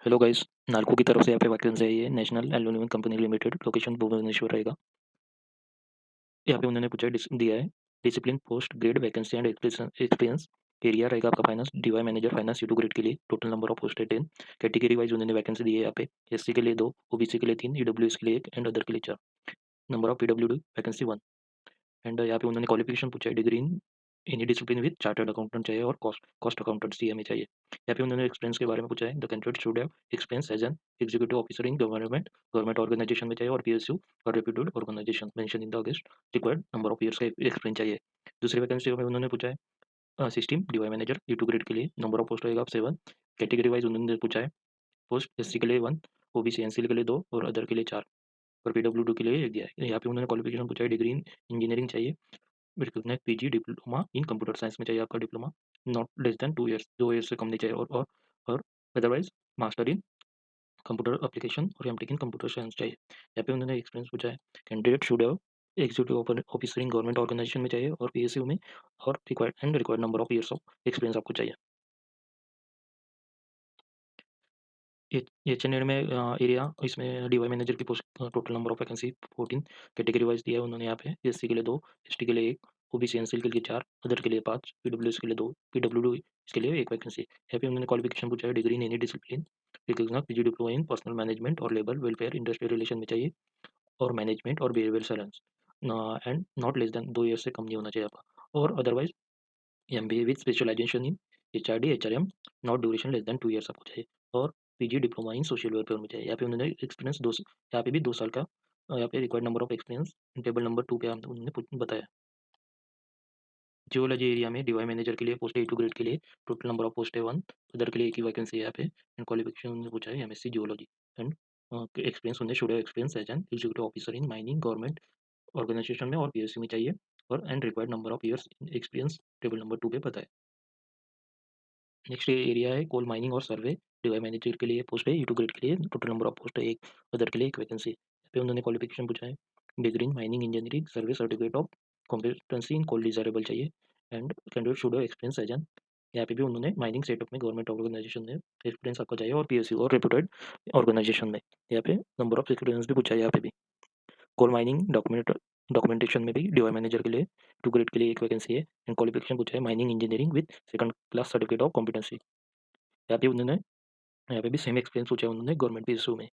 Hello guys. NALCO की तरफ से यहाँ पे वैकेंसी आई है। National aluminium company limited, location Bhubaneswar रहेगा। यहाँ पे उन्होंने पूछा दिया है discipline, post grade, vacancy and experience. Area रहेगा आपका finance, DY manager finance U2 grade के लिए। टोटल नंबर ऑफ पोस्ट है 10। कैटेगरी वाइज उन्होंने वैकेंसी दी है यहाँ पे। SC के लिए 2, OBC के लिए 3, EWS के लिए 1 एंड अदर के लिए 4। Number of PWD vacancy 1। And यहाँ पे उन्होंने क्वालिफिकेशन पूछा है degree in any discipline with chartered accountant चाहिए और कॉस्ट कॉस्ट अकाउंटेंट CMA चाहिए। यहाँ पे उन्होंने एक्सपीरियंस के बारे में पूछा है। The candidate should have experience as an executive officer in government organisation में चाहिए और PSU और reputed organisation mention in the against required number of years का एक्सपीरियंस चाहिए। दूसरी वैकेंसी में उन्होंने पूछा है system DY manager U2 grade के लिए। नंबर ऑफ पोस्ट रहेगा 7। कैटेगरी वाइज उन्होंने पूछा है पोस्ट SC के लिए 1, OBC NC के लिए 2 और अदर के लिए 4 और PWD के लिए 1 दिया है। यहाँ पे उन्होंने क्वालिफिकेशन पूछा है डिग्री इन इंजीनियरिंग चाहिए। Recognise PG diploma in computer science में चाहिए आपका diploma, not less than 2 years, 2 years से कम नहीं चाहिए। और otherwise master in computer application और एमटेक इन कंप्यूटर साइंस चाहिए। यहाँ पे उन्होंने एक्सपीरियंस पूछा है। Candidate should have executive officer in government organisation में चाहिए और PSU में और required number of years of experience आपको चाहिए। HNL में एरिया इसमें DY मैनेजर की post total number of vacancy 14। Category wise दिया है उन्होंने यहाँ पे। SC के लिए 2, ST के लिए 1, OBC NC के लिए 4, अदर के लिए 5, PWS के लिए 2, PWD इसके लिए 1 वैकेंसी। यहाँ पे उन्होंने क्वालिफिकेशन पूछा है degree in any discipline, recognise PG diploma in personal management और लेबर वेलफेयर इंडस्ट्रियल रिलेशन में चाहिए और मैनेजमेंट और behaviour science and not less than 2 years से कम नहीं होना चाहिए आपका। और otherwise MBA with specialisation in HRD HRM, not duration less than 2 years आपको चाहिए। और PG diploma in social welfare में चाहिए। यहाँ पे उन्होंने एक्सपीरियंस यहाँ पे भी 2 साल का यहाँ पे required number of experience table number 2 पे उन्होंने बताया। जियोलॉजी एरिया में DY मैनेजर के लिए पोस्ट है A2 ग्रेड के लिए। टोटल नंबर ऑफ पोस्ट है 1, उधर के लिए 1 ही वैकेंसी है यहाँ पे। एंड क्वालिफिकेशन उन्होंने पूछा है MSc जियोलॉजी एंड एक्सपीरियंस उन्हें should have experience as an executive officer in mining government organisation में और PSU में चाहिए और and required number of years experience table number 2 पे बताया। नेक्स्ट एरिया है कोल माइनिंग और सर्वे। DY मैनेजर के लिए पोस्ट है E2 ग्रेड के लिए। टोटल नंबर ऑफ पोस्ट है 1, अदर के लिए 1 वैकेंसी। यहाँ पे उन्होंने क्वालिफिकेशन पूछा है degree in mining engineering survey certificate of competency in coal desirable चाहिए and candidate should have experience as an. यहाँ पे भी उन्होंने माइनिंग सेटअप में गवर्नमेंट ऑर्गेनाइजेशन में एक्सपीरियंस आपको चाहिए और PSU और रेप्यूटेड ऑर्गेनाइजेशन में। यहाँ पे नंबर ऑफ एक्सपीरियंस भी पूछा है यहाँ पे भी। कोल माइनिंग डॉक्यूमेंटेशन में भी DY मैनेजर के लिए 2 ग्रेड के लिए 1 वैकेंसी है एंड क्वालिफिकेशन पूछा है mining engineering with second class certificate of competency. यहाँ पे उन्होंने यहाँ पे भी सेम एक्सपीरियंस पूछा है उन्होंने गवर्नमेंट PSU में।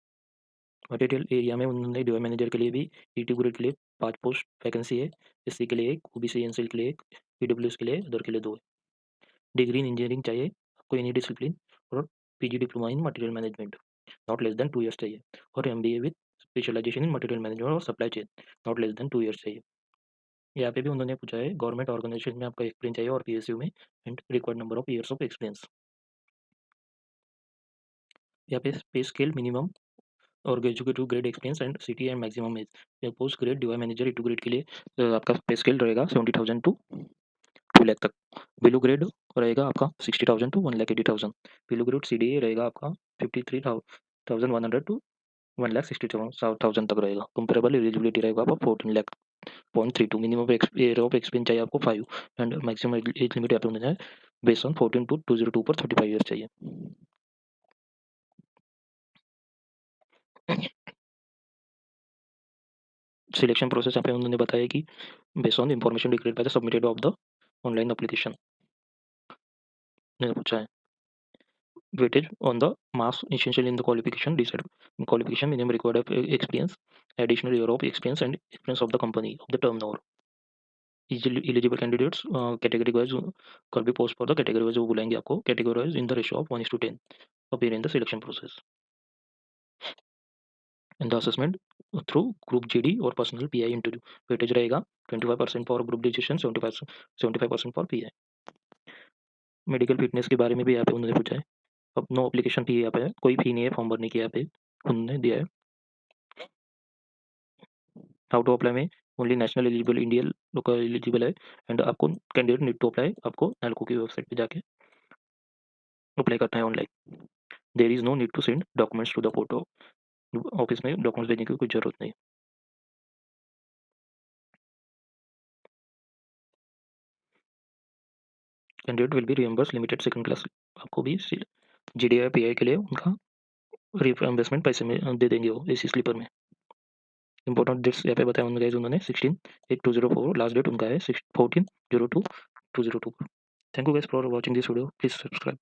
मटेरियल एरिया में उन्होंने DY मैनेजर के लिए भी E2 ग्रेड के लिए 5 पोस्ट वैकेंसी है। SC के लिए 1, OBC NC के लिए 1, PWS के लिए अदर के लिए 2 है। डिग्री इन इंजीनियरिंग चाहिए आपको एनी डिसिप्लिन और PG diploma in material management, not less than 2 years चाहिए। और MBA with specialisation in material management और supply chain, not less than 2 years चाहिए। यहाँ पे भी उन्होंने पूछा है गवर्नमेंट ऑर्गेनाइजेशन में आपका एक्सपीरियंस चाहिए और PSU में and required number of years of experience. यहाँ पे पे स्केल मिनिमम और executive grade experience and CT and maximum age. Post grade DY manager E2 grade के लिए आपका पे स्केल रहेगा 70,000 टू 2 लाख तक। बिलो ग्रेड रहेगा आपका 60,000 टू 1,80,000। बिलो ग्रेड CDA रहेगा आपका 53,100 टू 1,60,000 तक रहेगा। कंपेरेबल एलिजिबिलिटी रहेगा आपका 14 lakh 32। Minimum year of experience चाहिए आपको 5 एंड मैक्सिमम एज लिमिट यहाँ पे होना है बेस्ड ऑन 14/2/02 पर 35 ईयर्स चाहिए। सिलेक्शन प्रोसेस यहाँ पे उन्होंने बताया कि based on information declared by the submitted of the online application ने पूछा है। Weightage on the marks essential in the qualification decide qualification minimum required of experience, additional year of experience and experience of the company of the turnover। eligible candidates category wise कल भी post for the category wise वो बुलाएंगे आपको। Category wise in the ratio of 1:10 appear in the selection process in the assessment through group GD और personal PI interview. Weightage रहेगा 25% for group decision, 75% for PI। Medical fitness के बारे में भी यहाँ पे उन्होंने पूछा है। अब नो एप्लीकेशन फी यहाँ पे है, कोई फी नहीं है फॉर्म भरने की यहाँ पे उन्होंने दिया है। हाउ टू अप्लाई में only national eligible Indian local eligible है एंड आपको कैंडिडेट नीड टू अप्लाई आपको नालको की वेबसाइट पे जाके अप्लाई करना है online. There is no need to send documents to the photo. Office में डॉक्यूमेंट्स देने की कोई जरूरत नहीं। Candidate will be reimburse limited second class. आपको भी GDI PI के लिए उनका इन्वेस्टमेंट पैसे में दे देंगे वो एसी स्लीपर में। इंपॉर्टेंट डेट्स यहाँ पे बताया उन्होंने गाइस, उन्होंने 16/8/2004 लास्ट डेट उनका है 14/02/2002। Thank you guys for watching this video, please subscribe.